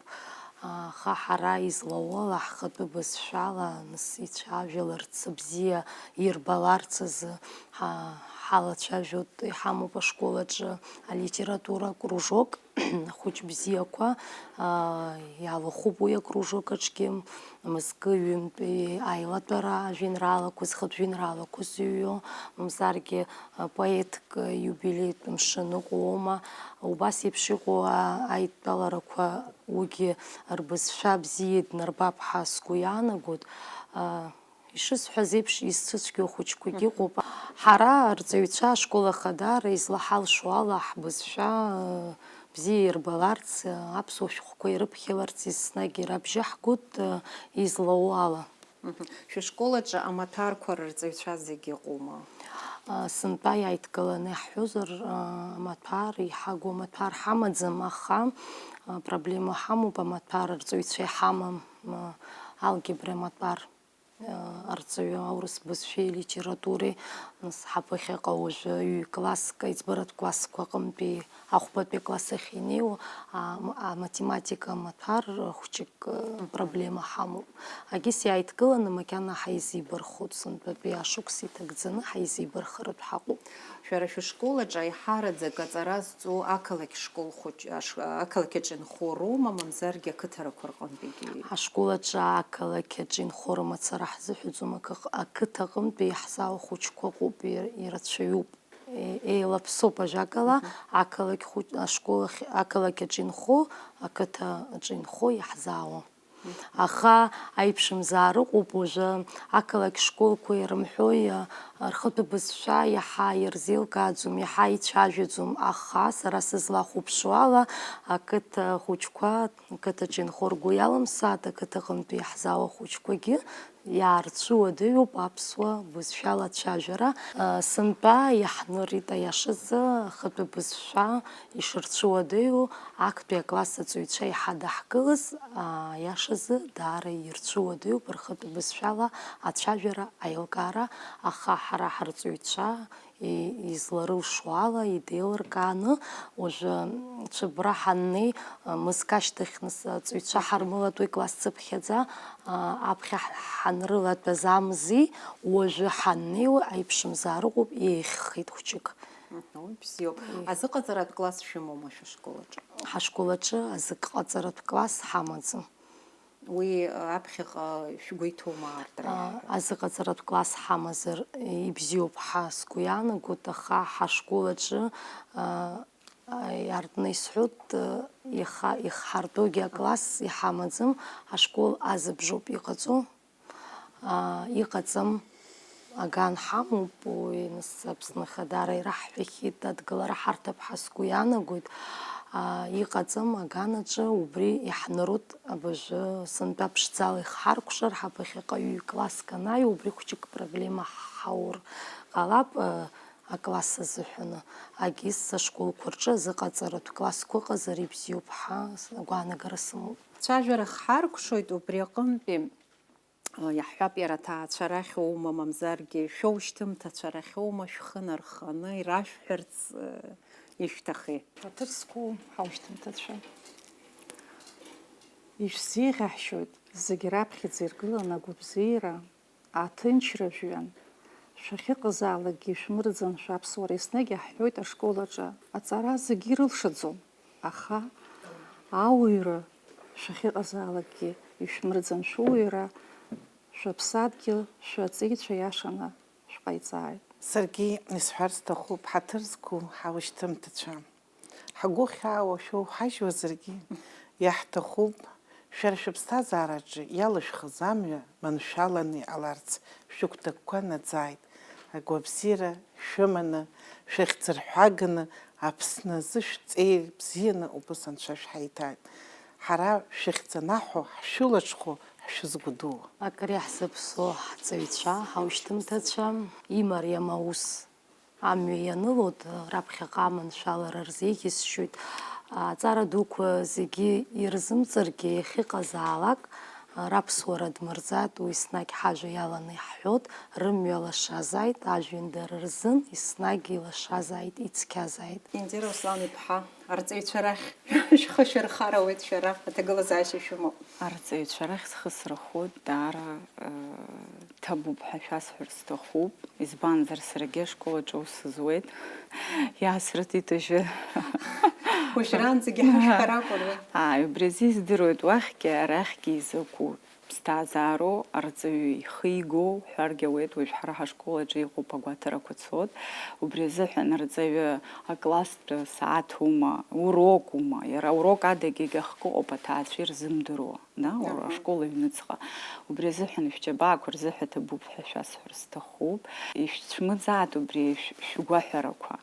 Аха ҳара излауала ҳхатәы бызшәала нас ицәажәаларц, бзиа ирбаларц азы ҳалацәажәоит, иҳамоуп ашкол аҿы алитература кружок, хәыҷ бзиақәа, иалахәуп уи акружок аҿгьы, мызкы ҩынтәи аилатәара ажәеинраалақәа, зхатә жәеинраалақәа зыҩуа, мамзаргьы поетк иубилеитә мшын ыҟоума, убас еиԥш иҟоу аидтәаларақәа уигьы рбызшәа бзиа иднарбап ҳәа сгәы иаанагоит. Ишысҳәаз еиԥш изцәыцәгьоу хәыҷқәагьы ыҟоуп. Ҳара арҵаҩцәа ашкол ахадара излаҳалшо ала ҳбызшәа бзиа ирбаларц, аԥсуа шәҟәқәа ирыԥхьаларц еснагь ирабжьаҳгоит, излауа ала. Шәышкол аҿы амаҭәарқәа рырҵаҩцәа зегьы ыҟоума? Сынтәа иааидкыланы иаҳҳәозар, амаҭәар иҳагу амаҭәар ҳамаӡам, аха проблема ҳамоуп, амаҭәар рҵаҩцәа иҳамам, алгебра амаҭәар арҵаҩы аурыс бызшәеи литературеи, нас ҳаԥыхьаҟа уажәы ҩ-класск, аиҵбыратә классқәа аҟынтәи ахәбатәи класс ахь инеиуа аматематика амаҭәар хәҷык проблема ҳамоуп. Агьыс иааидкыланы макьана ҳаизибархоит, сынтәатәи ашықәс иҭагӡаны ҳаизибархаратә ҳаҟоуп. Шәара шәышкол аҿы аиҳараӡак аҵара зҵоу ақалақь школ ақалақь аҿы инхо роума, мамзаргьы ақыҭарақәа рҟынтәигьы? Ҳашкол аҿы ақалақь аҿы инхо рымацара ҳзыҳәаӡом, ақыҭа аҟынтәи иаҳзаауа хәыҷқәа ыҟоуп, ирацәаҩуп. Еилаԥсоуп ажәакала, ақалақь аҿы инхо, ақыҭа аҿы инхо иаҳзаауа. Аха аиԥшымзаар ыҟоуп, уажәы ақалақь школқәа ирымҳәои рхатәы бызшәа иаҳа ирзеилкааӡом, иаҳа ицәажәаӡом, аха сара сызлахәаԥшуа ала ақыҭа хәыҷқәа, ақыҭаҿы инхо ргәы иалымсааит, ақыҭа аҟынтәи иаҳзаауа хәыҷқәагьы иаарцәуадаҩуп аԥсуа бызшәа алацәажәара. Сынтәа иаҳнырит аиашазы ахатәы бызшәа ишырцәуадаҩу актәи акласс аҵаҩцәа иаҳа даҳгылаз, аиашазы даара ирцәуадаҩуп рхатәы бызшәала ацәажәара, аилкаара, аха ҳара ҳарҵаҩцәа изларылшо ала идеилыркааны, уажәы Цәыббра ҳаннеи, мызк ашьҭахь нас аҵаҩцәа ҳармылатәои класс цыԥхьаӡа, аԥхьа ҳанрылатәаз амзи, уажәы ҳаннеиуа аиԥшымзаар ыҟоуп, еиӷьхеит хәҷык. Бзиоуп. Азыҟаҵаратә класс шәымоума шәышкол аҿы? Ҳашкол аҿы азыҟаҵаратә класс ҳамаӡам. Уи аԥхьаҟа шәгәы иҭоума ардра? Азыҟаҵаратә класс ҳамазар ибзиоуп ҳәа сгәы иаанагоит, аха ҳашкол аҿы иартны исҳәоит, ихҳартәоугьы акласс иҳамаӡам, ашкол азыбжоуп иҟаҵо, иҟаҵам. Аган ҳамоуп, нас Аԥсны Ахадара ираҳҳәахьеит, адгылара ҳарҭап ҳәа сгәы иаанагоит, иҟаҵам аган аҿы, убри иаҳнарут абыржәы сынтәа ԥшӡала ихҳаркәшар, ҳаԥыхьаҟа ҩ-класск анааиуа, убри хәҷык проблема ҳаур ҟалап акласс азыҳәаны. Агьыс ашколқәа рҿы азыҟаҵаратә классқәа ыҟазар ибзиоуп ҳәа агәаанагара сымоуп. Цәажәара ҳҳаркәшоит, убри аҟынтәи иаҳҳәап иара аҭаацәа рахьоума, мамзаргьы шәоушьҭымҭацәа рахьоума шәхы нарханы ирашәҳәарц ишәҭахи? Ҭырцку ҳаушьҭымҭацәа. ишәзеиӷьаҳшьоит зегьы раԥхьаӡа иргыланы агәабзиара, аҭынчра жәҩан. Шәахьыҟазаалакгьы ишәмырӡын шәаԥсуара, еснагь иаҳҳәоит ашкол аҿы. Аҵара зегьы ирылшаӡом, аха ауаҩра шәахьыҟазаалакгьы ишәмырӡын, шәуаҩра, шәыԥсадгьыл, шәаҵеицәа иашаны шәҟаиҵааит. Саргьы исҳәарц сҭахуп, ҳаҭыр зқәу ҳаушьҭымҭацәа. Ҳгәы хьаауа шәоуҳажьуазаргьы, иаҳҭахуп шәара шәыԥсҭазаараҿы иалышәхыз амҩа маншәаланы иҟаларц шәыгәҭакқәа наӡааит. Агәабзиара шәыманы, шәахьӡырҳәаганы, Аԥсны азы шәҵеир бзианы убыс Анцәа шәҳаиҭааит. Ҳара шәахьӡанаҳәо, ҳшәылаҽхәо, ҳшәызгәыдуу. Акыр иаҳзыԥсо ҳҵаҩцәа, ҳаушьҭымҭацәа, имариам аус амҩа ианылоит, раԥхьаҟа аманшәалара рзеиӷьасшьоит. Аҵара дуқәа зегьы ирзымҵыргьы иахьыҟазаалак, раԥсуара дмырӡат, уи еснагь ҳажәа иаланы иҳҳәоит, рымҩа лашазааит, ажәҩандара рзын еснагь илашазааит, ицқьазааит. Индира Руслан-иԥҳа, арҵаҩцәа рахь шәхы шәырхарауеит шәара, аҭагылазаашьа шәымоуп. Арҵаҩцәа рахь схы сырхоит, даара ҭабуп ҳәа шәасҳәар сҭахуп. Избанзар саргьы ашкол аҿы ус сызуеит. Иаасрыҭит ажәы. Уажәраанӡагьы ҳашәҳәар акәын уи. Убри азы издыруеит, уахьгьы арахьгьы изакәу ԥсҭазаароу, арҵаҩы ихы игоу ҳәаргьы ауеит, уажә ҳара ҳашкол аҿы иҟоуп агәаҭарақәа цоит. Убри азыҳәан арҵаҩы акласстә сааҭума, урокума, иара урок адагьы ахкы ыҟоуп аҭаацәа ирзымдыруа, ашкол аҩныҵҟа. Убри азыҳәан шәџьабаақәа рзыҳәа ҭабуп ҳәа шәасҳәар сҭахуп. Ишәцәмыӡаат убри шәгәаҳәарақәа,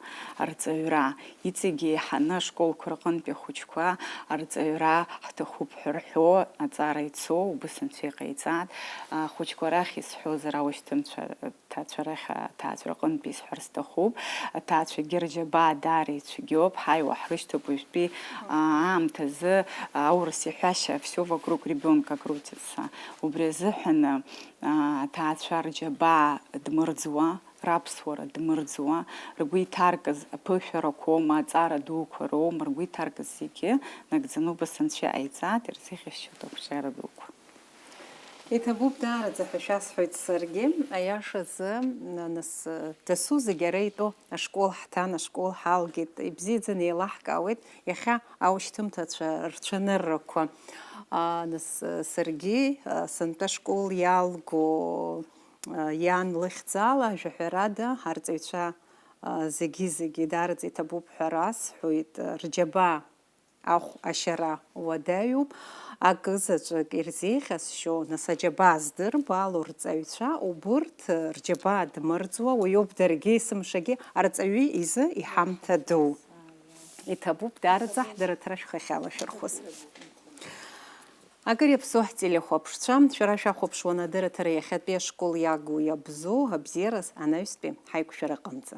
арҵаҩра, иҵегьы еиҳаны ашколқәа рҟынтәи ахәыҷқәа арҵаҩра ҳҭахуп ҳәа рҳәо, аҵара ицо, убыс Анцәа иҟаиҵаат. Ахәыҷқәа рахь исҳәозар, аушьҭымҭацәа рахь аҭаацәа рҟынтәи исҳәар сҭахуп. Аҭаацәагьы рџьабаа даара ицәгьоуп, ҳаиуа ҳрышьҭоуп уажәтәи аамҭазы аурыс иҳәашьа все вокруг ребенка крутится. Убри азыҳәан аҭаацәа рџьабаа дмырӡуа, раԥсуара дмырӡуа, ргәы иҭаркыз аԥышәарақәоума, аҵара дуқәа роума, ргәы иҭаркыз зегьы нагӡаны убас Анцәа иҟаиҵаат, ирзеиӷьасшьоит ақәҿиара дуқәа. Иҭабуп даараӡа ҳәа шәасҳәоит саргьы, аиашазы нас дасу зегьы ара итәоу ашкол ҳҭан, ашкол ҳалгеит, ибзиаӡаны еилаҳкаауеит иахьа аушьҭымҭацәа рцәаныррақәа. Нас саргьы сынтәа ашкол иалго иан лыхьӡала ажәаҳәарада ҳарҵаҩцәа зегьы даараӡа иҭабуп ҳәа расҳәоит, рџьабаа ахә ашьара уадаҩуп. Акызаҵәык ирзеиӷьасшьо, нас аџьабаа здырбо алу рҵаҩцәа, убырҭ рџьабаа дмырӡуа, уиоуп даргьы есымшагьы арҵаҩы изы иҳамҭа ду. Иҭабуп даараӡа ҳдырыҭра шәхахьалашәырхәыз. Акыр иаԥсоу ҳтелехәаԥшцәа, шәара шәахәаԥшуан адырыҭара иахьатәи ашкол иагу иабзоу абзиараз анаҩстәи ҳаиқәшәара аҟынӡа.